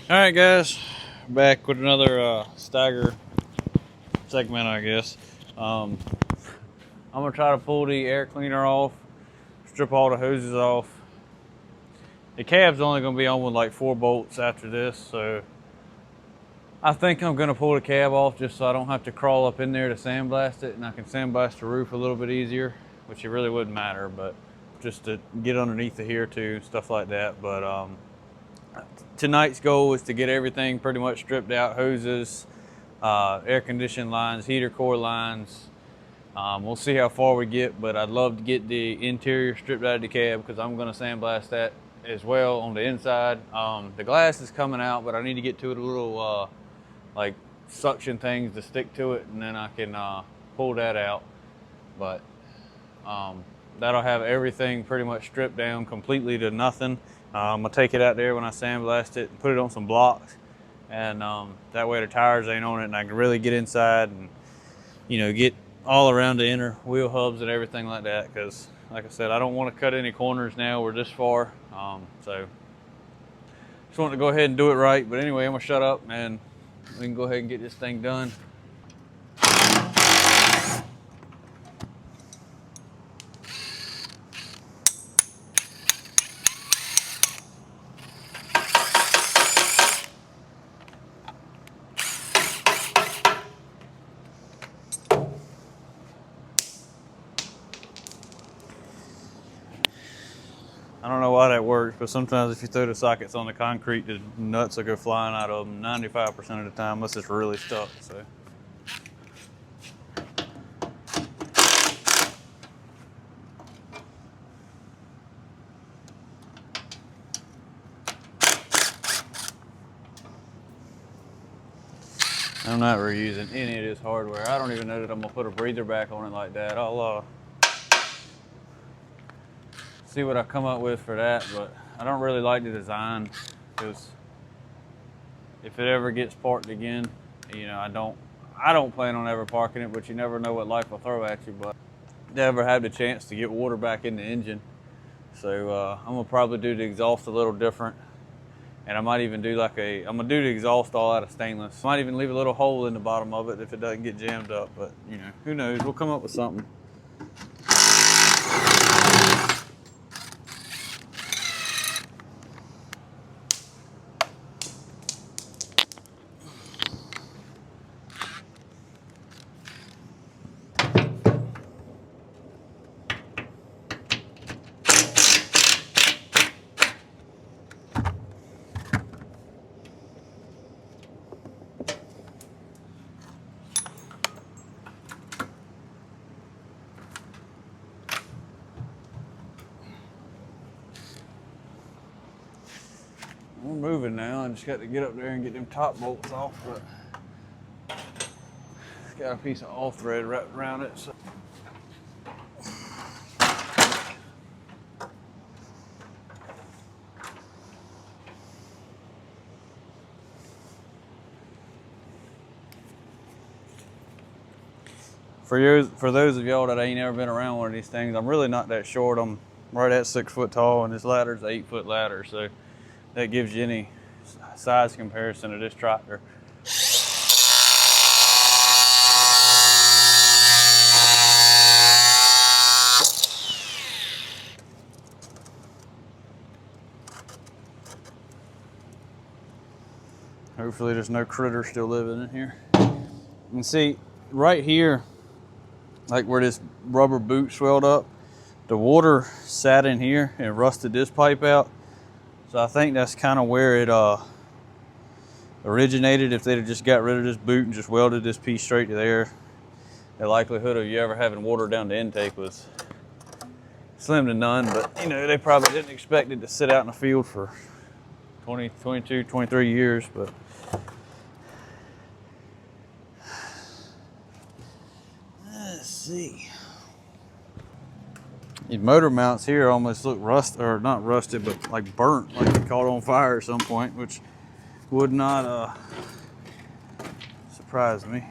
All right, guys, back with another Steiger segment, I guess. I'm gonna try to pull the air cleaner off, strip all the hoses off. The cab's only gonna be on with like 4 bolts after this, so I think I'm gonna pull the cab off just so I don't have to crawl up in there to sandblast it, and I can sandblast the roof a little bit easier, which it really wouldn't matter, but just to get underneath it here too, stuff like that. But tonight's goal is to get everything pretty much stripped out: hoses, air conditioning lines, heater core lines. We'll see how far we get, but I'd love to get the interior stripped out of the cab because I'm going to sandblast that as well on the inside. The glass is coming out, but I need to get to it a little like suction things to stick to it, and then I can pull that out. But that'll have everything pretty much stripped down completely to nothing. I'm gonna take it out there when I sandblast it and put it on some blocks, and that way the tires ain't on it, and I can really get inside and get all around the inner wheel hubs and everything like that. Because like I said, I don't want to cut any corners now. We're this far, so just wanted to go ahead and do it right. But anyway, I'm gonna shut up and we can go ahead and get this thing done. I don't know why that works, but sometimes if you throw the sockets on the concrete, the nuts will go flying out of them 95% of the time, unless it's really stuck. So. I'm not reusing any of this hardware. I don't even know that I'm gonna put a breather back on it like that. I'll see what I come up with for that, but I don't really like the design because if it ever gets parked again, I don't plan on ever parking it, but you never know what life will throw at you. But never had the chance to get water back in the engine, so I'm gonna probably do the exhaust a little different, and I might even do I'm gonna do the exhaust all out of stainless. Might even leave a little hole in the bottom of it if it doesn't get jammed up, but who knows? We'll come up with something. We're moving now. I just got to get up there and get them top bolts off, but it's got a piece of all thread wrapped around it. So. For those of y'all that ain't ever been around one of these things, I'm really not that short. I'm right at 6 foot tall, and this ladder's an 8 foot ladder, so that gives you any size comparison to this tractor. Hopefully there's no critter still living in here. And see, right here, like where this rubber boot swelled up, the water sat in here and rusted this pipe out. So I think that's kind of where it originated. If they'd have just got rid of this boot and just welded this piece straight to there, the likelihood of you ever having water down the intake was slim to none. But they probably didn't expect it to sit out in the field for 20, 22, 23 years. But let's see. These motor mounts here almost look not rusted, but like burnt, like they caught on fire at some point, which would not surprise me.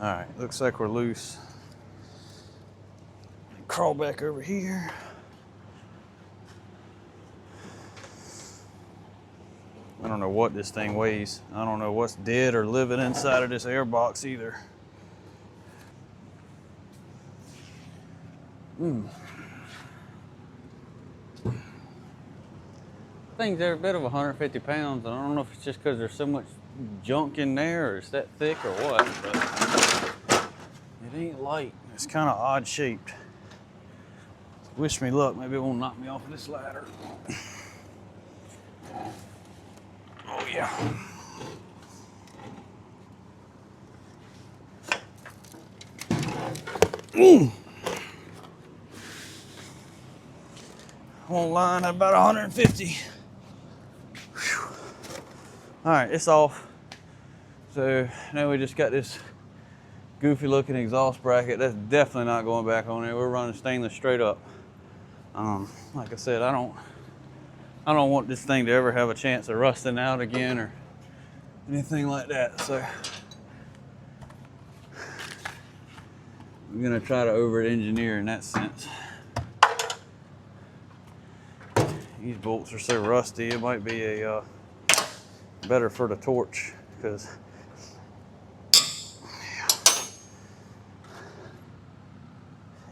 All right, looks like we're loose. Crawl back over here. I don't know what this thing weighs. I don't know what's dead or living inside of this air box either. Thing's every bit of 150 pounds, and I don't know if it's just because there's so much junk in there or it's that thick or what, but it ain't light. It's kind of odd shaped. Wish me luck, maybe it won't knock me off of this ladder. Oh yeah. I'm on line at about 150. Whew. All right, it's off. So now we just got this goofy looking exhaust bracket. That's definitely not going back on there. We're running stainless straight up. Like I said, I don't want this thing to ever have a chance of rusting out again or anything like that. So I'm gonna try to over-engineer in that sense. These bolts are so rusty, it might be a better for the torch, because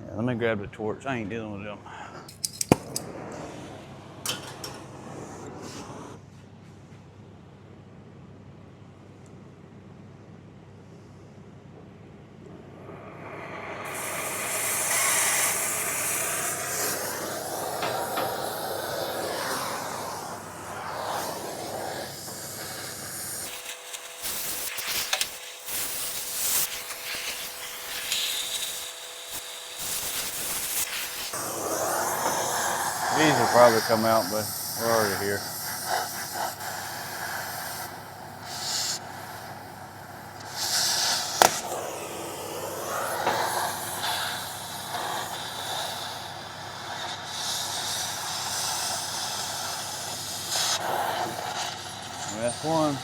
yeah, let me grab the torch. I ain't dealing with them. These will probably come out, but we're already here. That's one.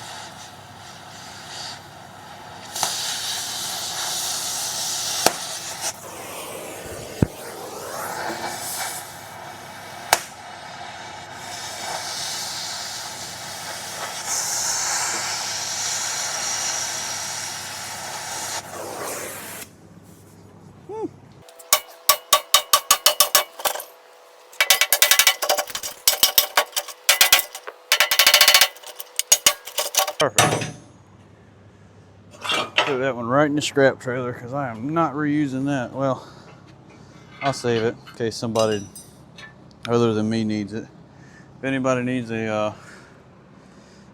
Perfect. Put that one right in the scrap trailer because I am not reusing that. Well, I'll save it in case somebody other than me needs it. If anybody needs a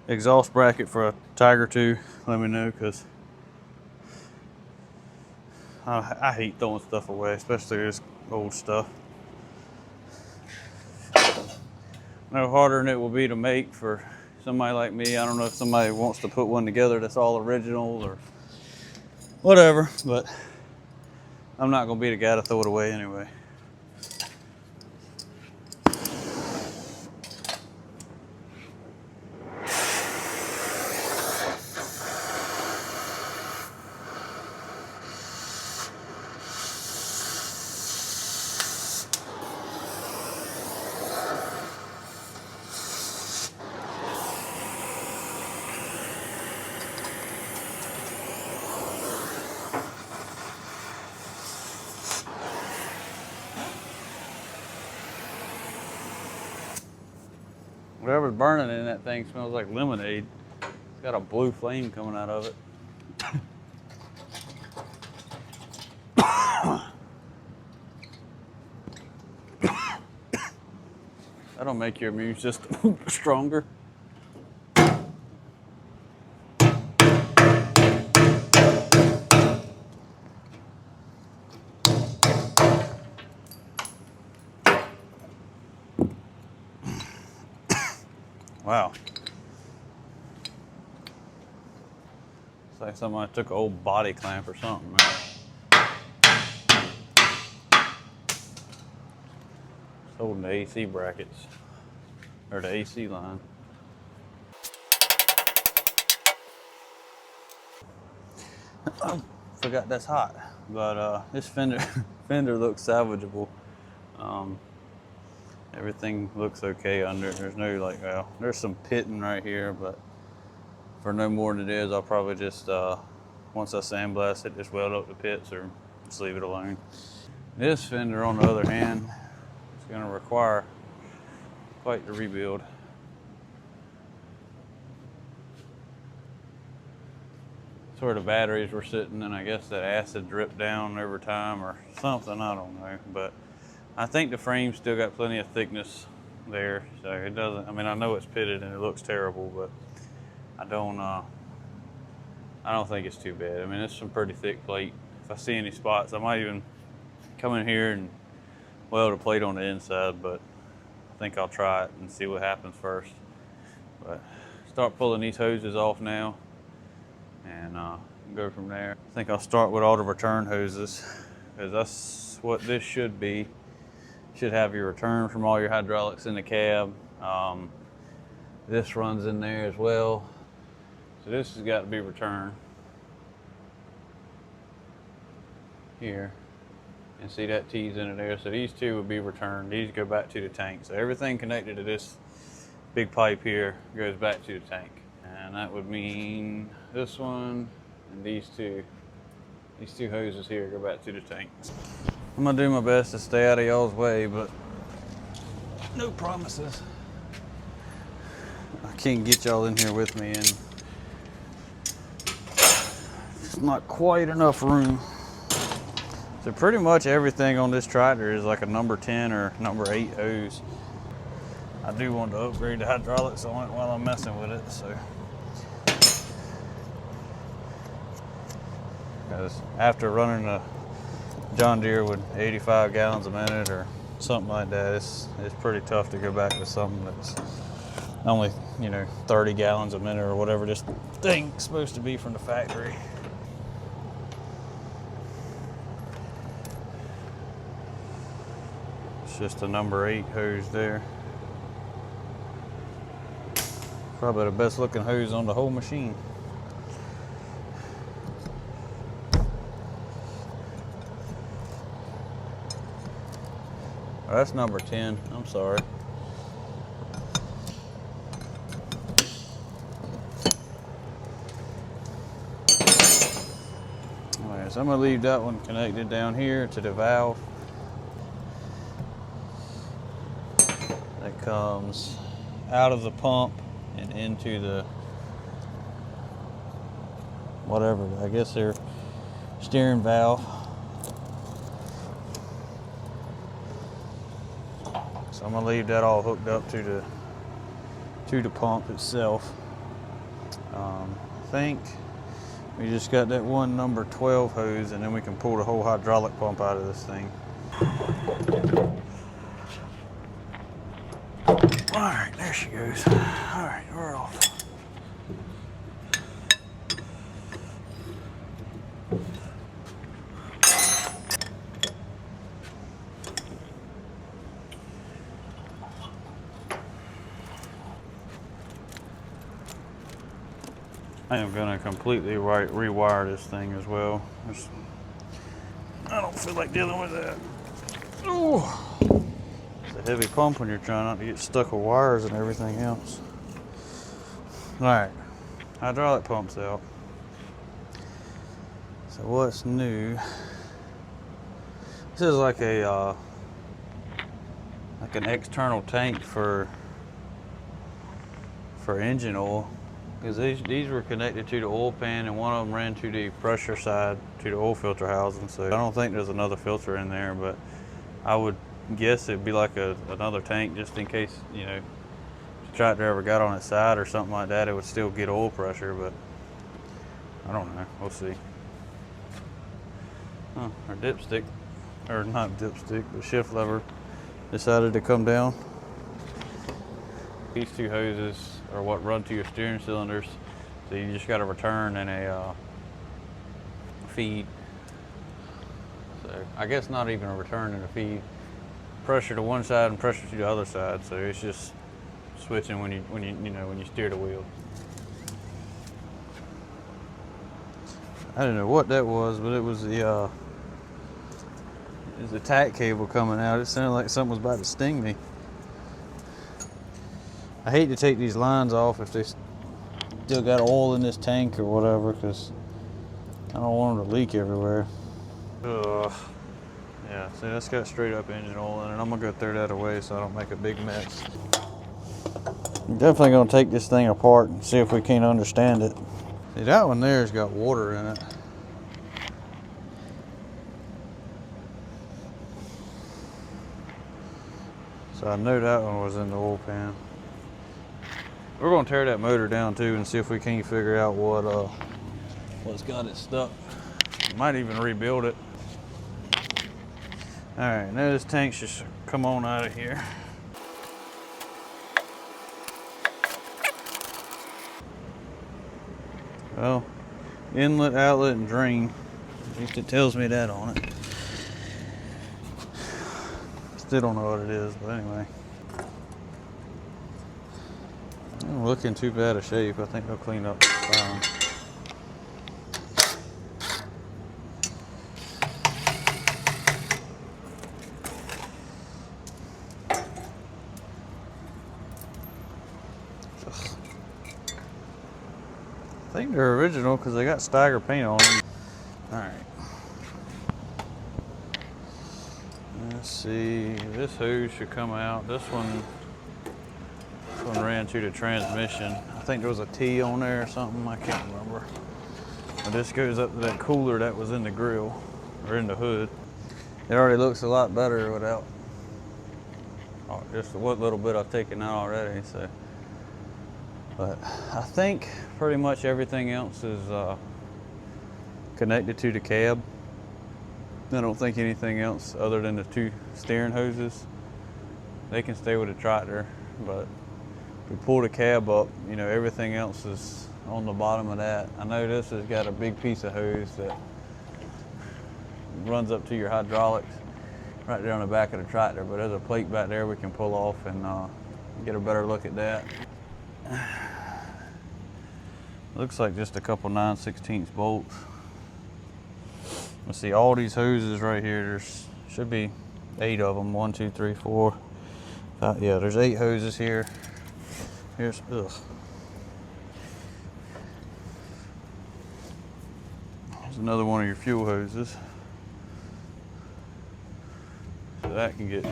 exhaust bracket for a Tiger II, let me know, because I hate throwing stuff away, especially this old stuff. No harder than it will be to make for somebody like me. I don't know if somebody wants to put one together that's all original or whatever, but I'm not gonna be the guy to throw it away anyway. Whatever's burning in that thing smells like lemonade. It's got a blue flame coming out of it. That'll make your immune system stronger. Wow. It's like somebody took an old body clamp or something, man. It's holding the AC brackets, or the AC line. I forgot that's hot, but this fender looks salvageable. Everything looks okay under it. There's no like, well, there's some pitting right here, but for no more than it is, I'll probably just, once I sandblast it, just weld up the pits or just leave it alone. This fender, on the other hand, is going to require quite the rebuild. That's where the batteries were sitting, and I guess that acid dripped down over time or something, I don't know. But I think the frame's still got plenty of thickness there, so it doesn't, I mean, I know it's pitted and it looks terrible, but I don't think it's too bad. I mean, it's some pretty thick plate. If I see any spots, I might even come in here and weld a plate on the inside, but I think I'll try it and see what happens first. But start pulling these hoses off now and go from there. I think I'll start with all the return hoses, because that's what this should be. Should have your return from all your hydraulics in the cab. This runs in there as well. So this has got to be returned here. And see that T's in it there. So these two would be returned. These go back to the tank. So everything connected to this big pipe here goes back to the tank. And that would mean this one and these two hoses here go back to the tank. I'm gonna do my best to stay out of y'all's way, but no promises. I can't get y'all in here with me, and it's not quite enough room. So pretty much everything on this tractor is like a number 10 or number 8 hose. I do want to upgrade the hydraulics on it while I'm messing with it, so. Because after running a John Deere with 85 gallons a minute or something like that, it's pretty tough to go back to something that's only, 30 gallons a minute or whatever this thing's supposed to be from the factory. It's just a number 8 hose there. Probably the best looking hose on the whole machine. Oh, that's number 10, I'm sorry. Alright, so I'm gonna leave that one connected down here to the valve that comes out of the pump and into the, whatever, I guess their steering valve. So I'm gonna leave that all hooked up to the pump itself. I think we just got that one number 12 hose, and then we can pull the whole hydraulic pump out of this thing. All right, there she goes. All right, we're off. I am going to completely rewire this thing as well. I don't feel like dealing with that. Ooh. It's a heavy pump when you're trying not to get stuck with wires and everything else. Alright, hydraulic pump's out. So what's new? This is like a like an external tank for engine oil. Because these were connected to the oil pan, and one of them ran to the pressure side to the oil filter housing. So I don't think there's another filter in there, but I would guess it'd be like another tank just in case, if the tractor ever got on its side or something like that, it would still get oil pressure, but I don't know. We'll see. Huh, our dipstick, or not dipstick, but shift lever decided to come down. These two hoses are what run to your steering cylinders, so you just got a return and a feed. So I guess not even a return and a feed. Pressure to one side and pressure to the other side, so it's just switching when you steer the wheel. I don't know what that was, but it was the tack cable coming out. It sounded like something was about to sting me. I hate to take these lines off if they still got oil in this tank or whatever, because I don't want them to leak everywhere. Ugh. Yeah, see, that's got straight up engine oil in it. I'm gonna go throw that away so I don't make a big mess. I'm definitely gonna take this thing apart and see if we can't understand it. See, that one there's got water in it. So I know that one was in the oil pan. We're gonna tear that motor down too and see if we can't figure out what's got it stuck. Might even rebuild it. All right, now this tank should come on out of here. Well, inlet, outlet, and drain. At least it tells me that on it. Still don't know what it is, but anyway. I don't look in too bad a shape. I think they'll clean up fine. I think they're original because they got Steiger paint on them. All right. Let's see. This hose should come out. This one ran to the transmission. I think there was a T on there or something. I can't remember. But this goes up to that cooler that was in the grill or in the hood. It already looks a lot better without just what little bit I've taken out already. So. But I think pretty much everything else is connected to the cab. I don't think anything else other than the two steering hoses. They can stay with the tractor, but if we pull the cab up, you know, everything else is on the bottom of that. I know this has got a big piece of hose that runs up to your hydraulics right there on the back of the tractor, but there's a plate back there we can pull off and get a better look at that. Looks like just a couple 9/16 bolts. Let's see, all these hoses right here, there's should be 8 of them. 1, 2, 3, 4, 5. Yeah, there's 8 hoses here. Here's There's another one of your fuel hoses. So that can get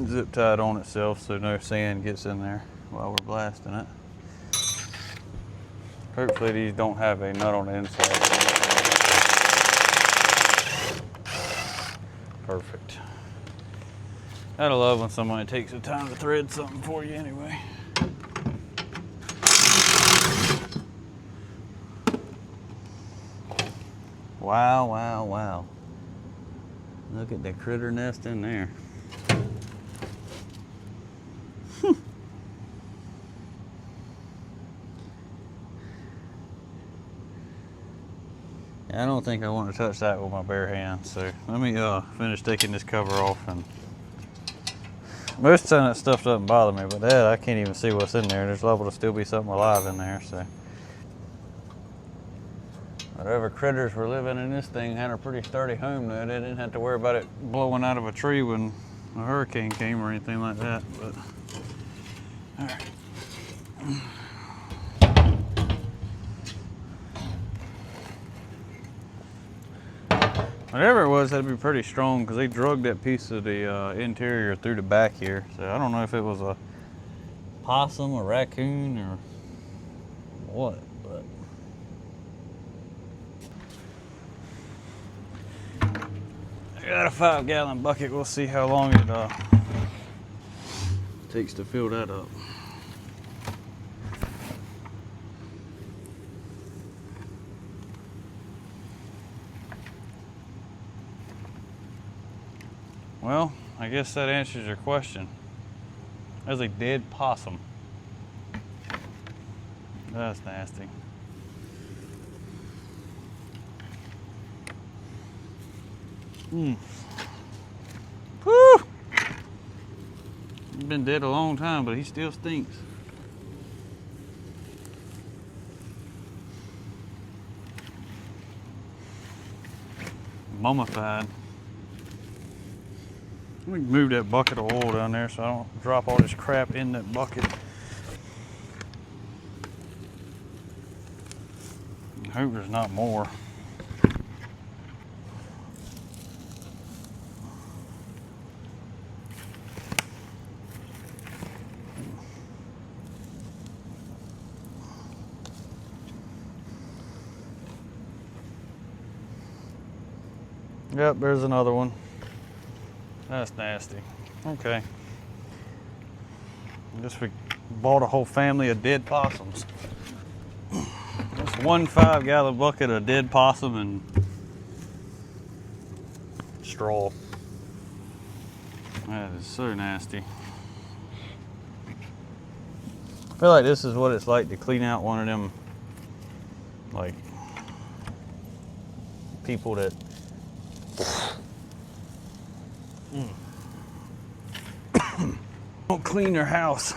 zip tied on itself so no sand gets in there while we're blasting it. Hopefully these don't have a nut on the inside. Perfect. I love when somebody takes the time to thread something for you anyway. Wow, wow, wow. Look at the critter nest in there. I don't think I want to touch that with my bare hands, so let me finish taking this cover off. And most of the time that stuff doesn't bother me, but that I can't even see what's in there. There's liable to still be something alive in there, so. Whatever critters were living in this thing had a pretty sturdy home though. They didn't have to worry about it blowing out of a tree when a hurricane came or anything like that, but all right. Whatever it was, that'd be pretty strong because they drug that piece of the interior through the back here. So I don't know if it was a possum, a raccoon, or what, but. I got a 5-gallon bucket. We'll see how long it takes to fill that up. Well, I guess that answers your question. There's a dead possum. That's nasty. Whew. He's been dead a long time, but he still stinks. Mummified. Let me move that bucket of oil down there so I don't drop all this crap in that bucket. Hope there's not more. Yep, there's another one. That's nasty. Okay. I guess we bought a whole family of dead possums. That's 1 5-gallon bucket of dead possum and straw. That is so nasty. I feel like this is what it's like to clean out one of them, like, people that don't clean their house.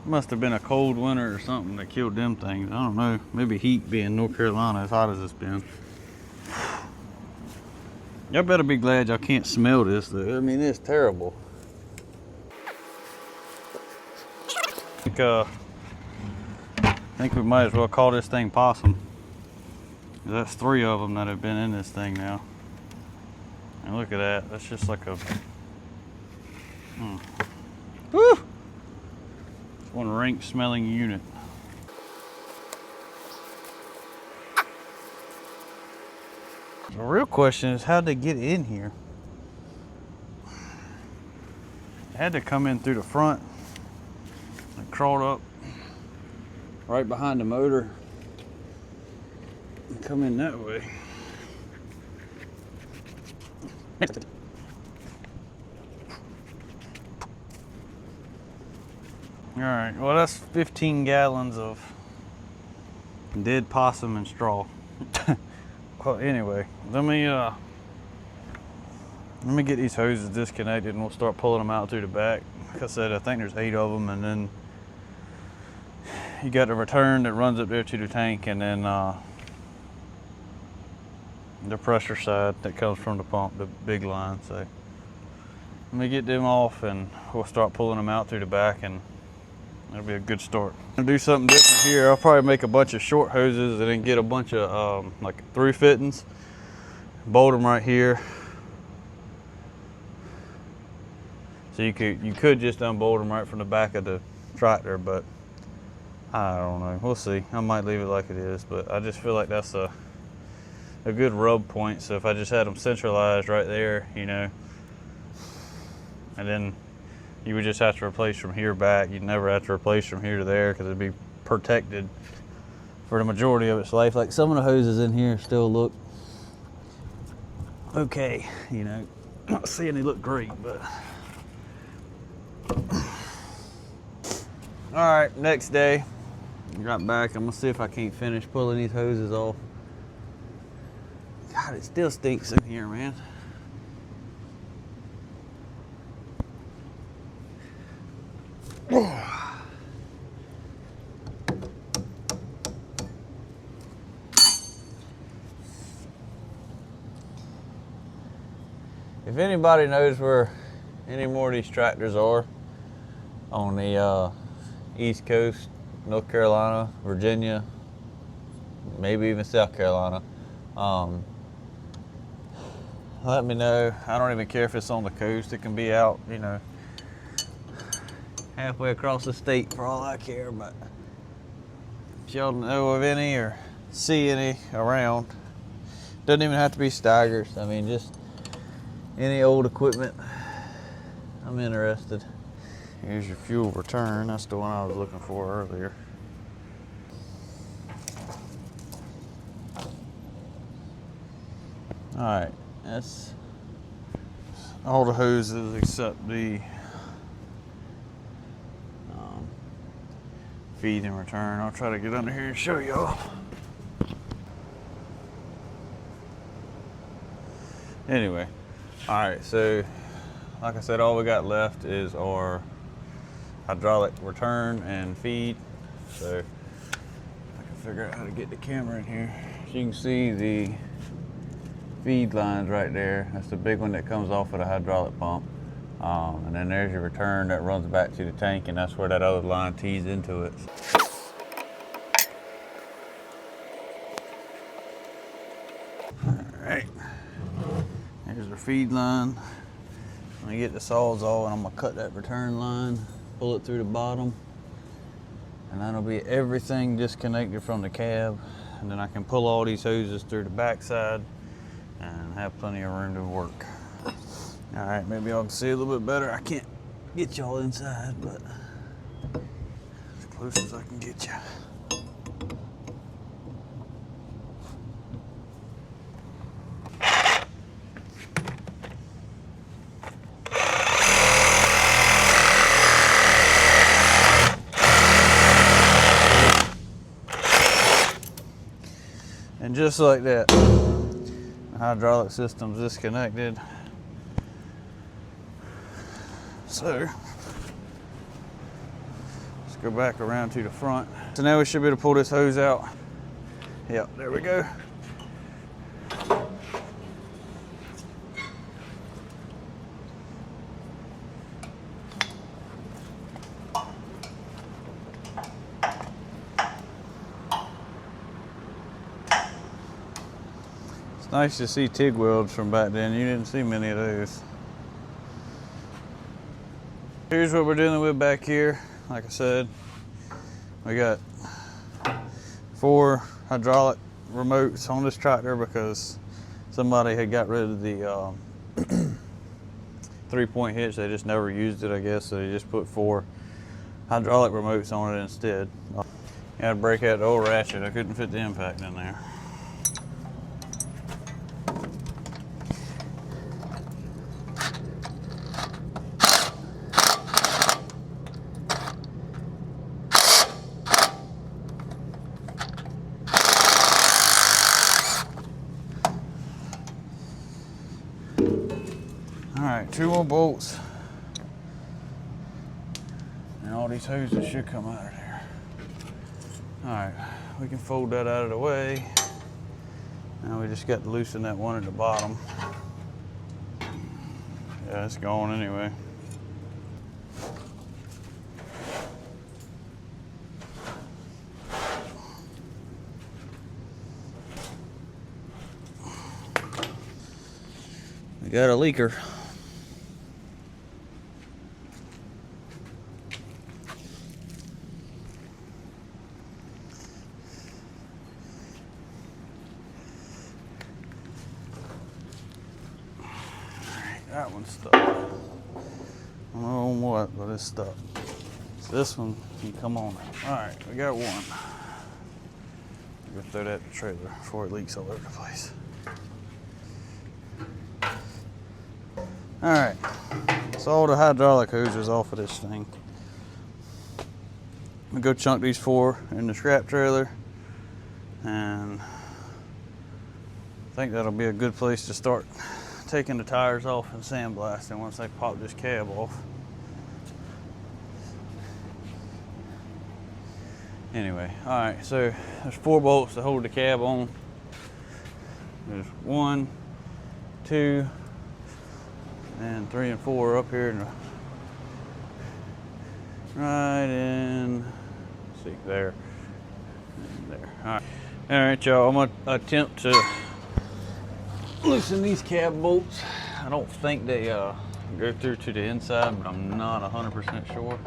Must have been a cold winter or something that killed them things. I don't know. Maybe heat, being North Carolina as hot as it's been. Y'all better be glad y'all can't smell this though. I mean, it's terrible. I think we might as well call this thing possum. That's 3 of them that have been in this thing now. And look at that. That's just like a... Woo! One rank smelling unit. The real question is, how'd they get in here? They had to come in through the front and crawled up right behind the motor and come in that way. All right, well, that's 15 gallons of dead possum and straw. Well, anyway, let me get these hoses disconnected and we'll start pulling them out through the back. Like I said, I think there's 8 of them, and then you got the return that runs up there to the tank, and then the pressure side that comes from the pump, the big line. So let me get them off and we'll start pulling them out through the back, and that'll be a good start. I'm gonna do something different here. I'll probably make a bunch of short hoses and then get a bunch of like through fittings, bolt them right here. So you could just unbolt them right from the back of the tractor, but I don't know. We'll see. I might leave it like it is, but I just feel like that's a good rub point. So if I just had them centralized right there, you know, and then you would just have to replace from here back. You'd never have to replace from here to there because it'd be protected for the majority of its life. Like some of the hoses in here still look okay, you know. Not saying they look great, but. All right, next day, got back. I'm gonna see if I can't finish pulling these hoses off. God, it still stinks in here, man. If anybody knows where any more of these tractors are on the East Coast, North Carolina, Virginia, maybe even South Carolina, let me know. I don't even care if it's on the coast. It can be out, you know, halfway across the state for all I care. But if y'all know of any or see any around, doesn't even have to be Steigers. I mean, just any old equipment, I'm interested. Here's your fuel return. That's the one I was looking for earlier. All right, that's all the hoses except the feed and return. I'll try to get under here and show y'all. Anyway, all right, so like I said, all we got left is our hydraulic return and feed. So I can figure out how to get the camera in here. As you can see the feed lines right there. That's the big one that comes off of the hydraulic pump. And then there's your return that runs back to the tank, and that's where that other line tees into it. All right, here's our feed line. I'm gonna get the sawzall and I'm gonna cut that return line, pull it through the bottom, and that'll be everything disconnected from the cab. And then I can pull all these hoses through the backside and have plenty of room to work. All right, maybe y'all can see a little bit better. I can't get y'all inside, but as close as I can get you. And just like that, the hydraulic system's disconnected. So let's go back around to the front. So now we should be able to pull this hose out. Yep, there we go. It's nice to see TIG welds from back then. You didn't see many of those. Here's what we're dealing with back here. Like I said, we got 4 hydraulic remotes on this tractor because somebody had got rid of the 3-point hitch. They just never used it, I guess, so they just put 4 hydraulic remotes on it instead. I had to break out the old ratchet. I couldn't fit the impact in there. All right, 2 more bolts, and all these hoses should come out of there. All right, we can fold that out of the way. Now we just got to loosen that one at the bottom. Yeah, it's gone anyway. We got a leaker. That one's stuck. I don't know on what, but it's stuck. So this one can come on. All right, we got one. We'll throw that in the trailer before it leaks all over the place. All right, so all the hydraulic hoses off of this thing. I'm gonna go chunk these 4 in the scrap trailer, and I think that'll be a good place to start taking the tires off and sandblasting once they pop this cab off. Anyway, all right, so there's 4 bolts to hold the cab on. There's 1, 2, and 3 and 4 up here in the, right in, let's see, there and there. All right, y'all, I'm gonna attempt to loosen these cab bolts. I don't think they go through to the inside, but I'm not 100% sure.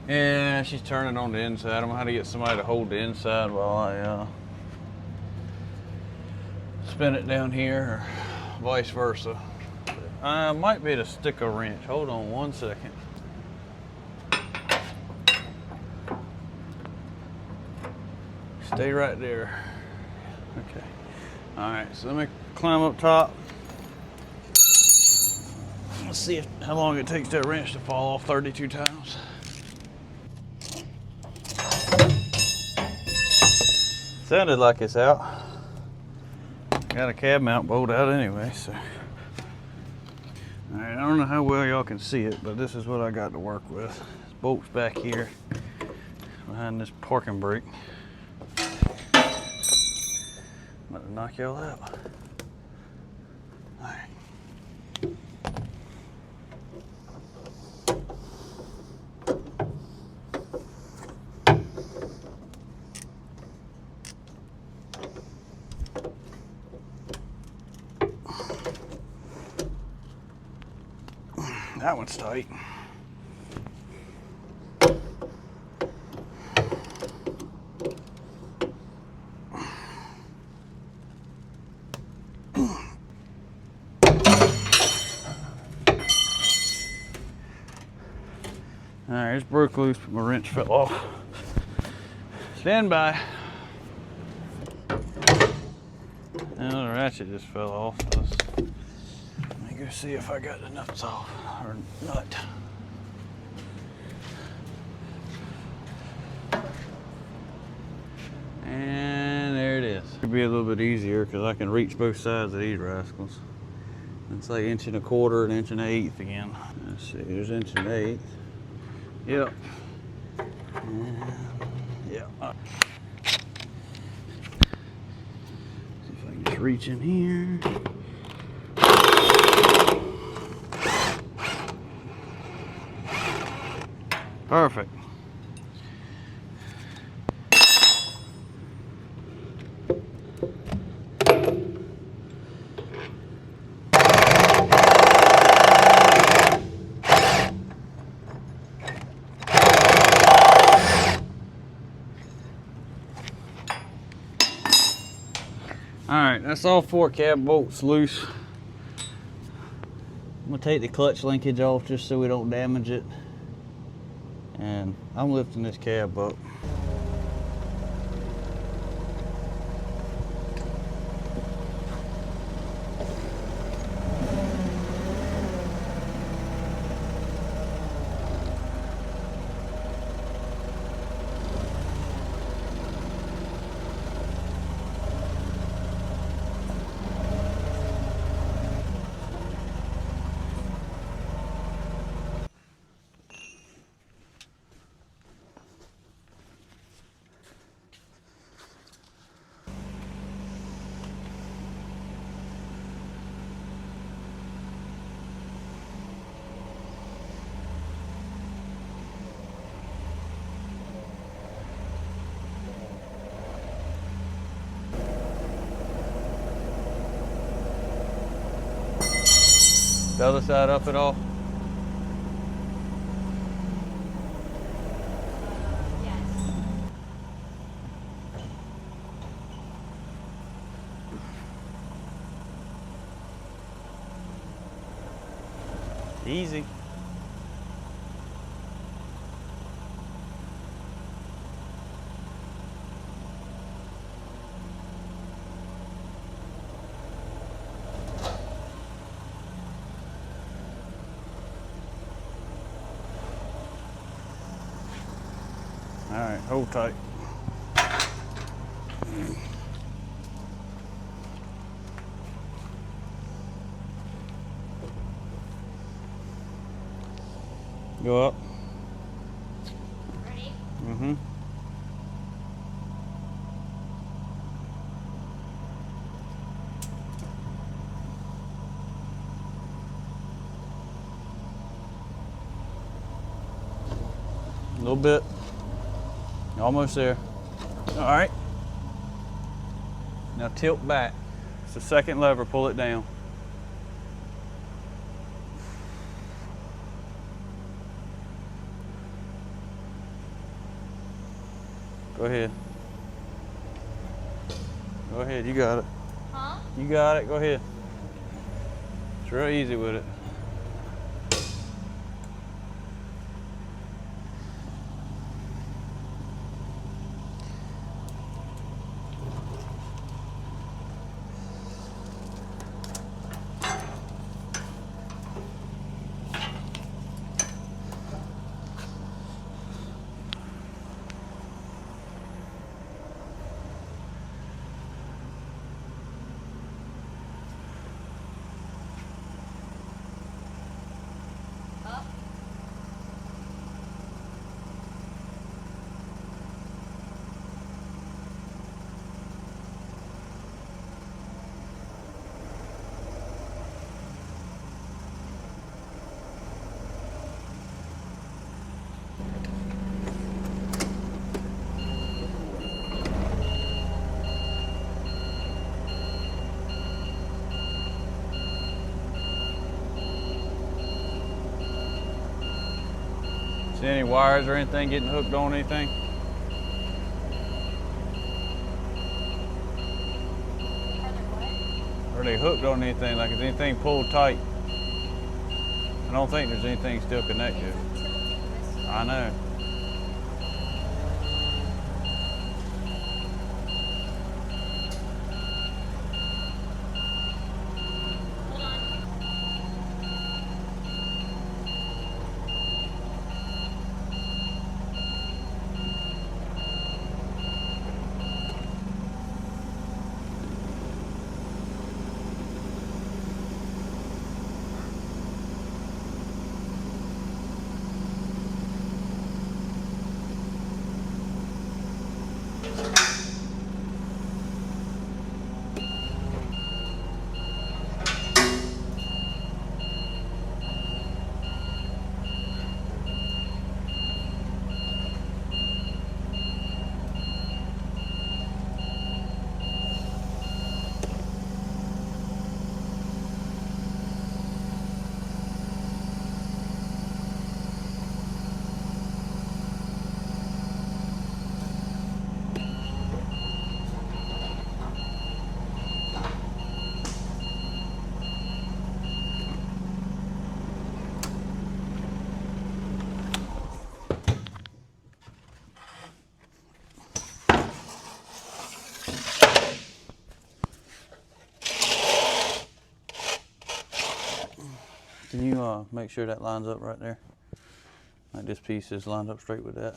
Yeah, she's turning on the inside. I'm gonna have to get somebody to hold the inside while I spin it down here, or vice versa. I might be able to stick a wrench. Hold on 1 second. Stay right there. Okay. All right, so let me climb up top. Let's see how long it takes that wrench to fall off 32 times. Sounded like it's out. Got a cab mount bolt out anyway, so All right, I don't know how well y'all can see it, but this is what I got to work with. This bolt's back here behind this parking brake. I'm about to knock y'all out. All right. That one's tight. Alright, it's broke loose, but my wrench fell off. Stand by. Now the ratchet just fell off. Let me go see if I got the nuts off, or nut. And there it is. It'll be a little bit easier because I can reach both sides of these rascals. It's like 1 1/4, 1 1/8 again. Let's see, there's 1 1/8. Yep. And, yeah. See if I can just reach in here. Perfect. Alright, that's all 4 cab bolts loose. I'm going to take the clutch linkage off just so we don't damage it. And I'm lifting this cab up. The other side up at all? Yes. Easy. All right, hold tight. Go up. Ready? Mm-hmm. A little bit. Almost there. All right. Now tilt back. It's the second lever, pull it down. Go ahead. Go ahead, you got it. Huh? You got it, go ahead. It's real easy with it. See any wires or anything getting hooked on anything? Are they hooked on anything? Like, is anything pulled tight? I don't think there's anything still connected. I know. Can you make sure that lines up right there? Like this piece is lined up straight with that.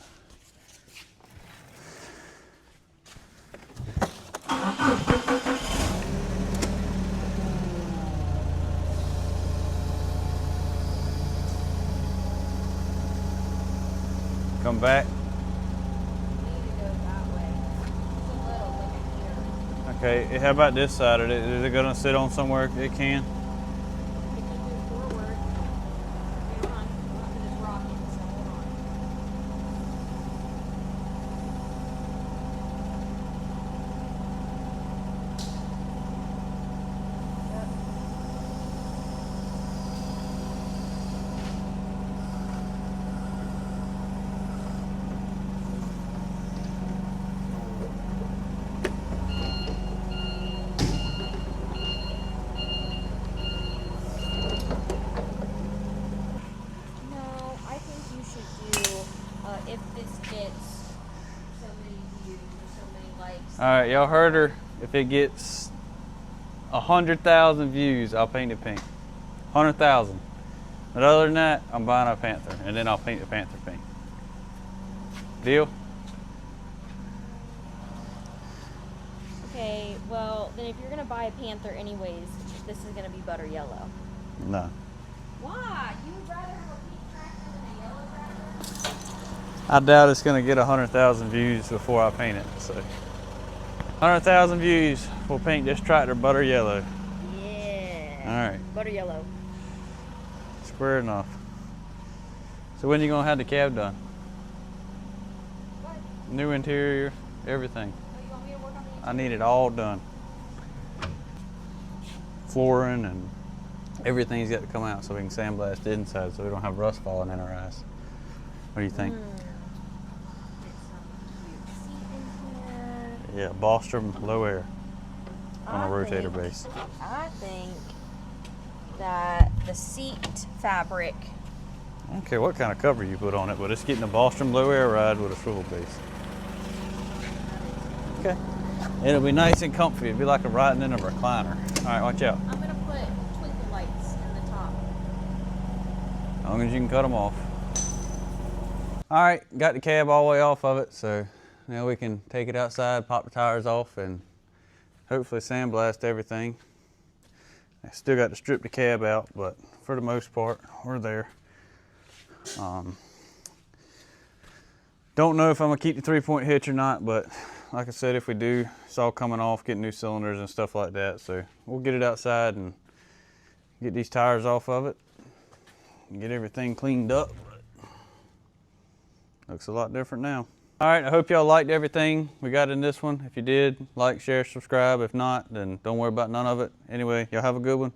Come back. Okay, how about this side of it? Is it gonna sit on somewhere it can? If this gets so many views or so many likes. All right, y'all heard her. If it gets 100,000 views, I'll paint it pink. 100,000. But other than that, I'm buying a panther, and then I'll paint the panther pink. Deal? Okay, well, then if you're gonna buy a panther anyways, this is gonna be butter yellow. No. Why? You would rather have a pink tractor than a yellow tractor? I doubt it's gonna get 100,000 views before I paint it. So, 100,000 views, we'll paint this tractor butter yellow. Yeah. All right. Butter yellow. Square enough. So when you gonna have the cab done? What? New interior, everything. Oh, you want me to work on the I need it all done. Flooring and everything's got to come out so we can sandblast the inside so we don't have rust falling in our eyes. What do you think? Yeah, Bostrom low air on a rotator base. I think that the seat fabric. I don't care what kind of cover you put on it, but it's getting a Bostrom low air ride with a swivel base. Okay. It'll be nice and comfy. It'll be like a riding in a recliner. All right, watch out. I'm gonna put twinkle lights in the top. As long as you can cut them off. All right, got the cab all the way off of it, so now we can take it outside, pop the tires off, and hopefully sandblast everything. I still got to strip the cab out, but for the most part, we're there. Don't know if I'm gonna keep the 3-point hitch or not, but like I said, if we do, it's all coming off, getting new cylinders and stuff like that. So we'll get it outside and get these tires off of it and get everything cleaned up. Looks a lot different now. All right, I hope y'all liked everything we got in this one. If you did, like, share, subscribe. If not, then don't worry about none of it. Anyway, y'all have a good one.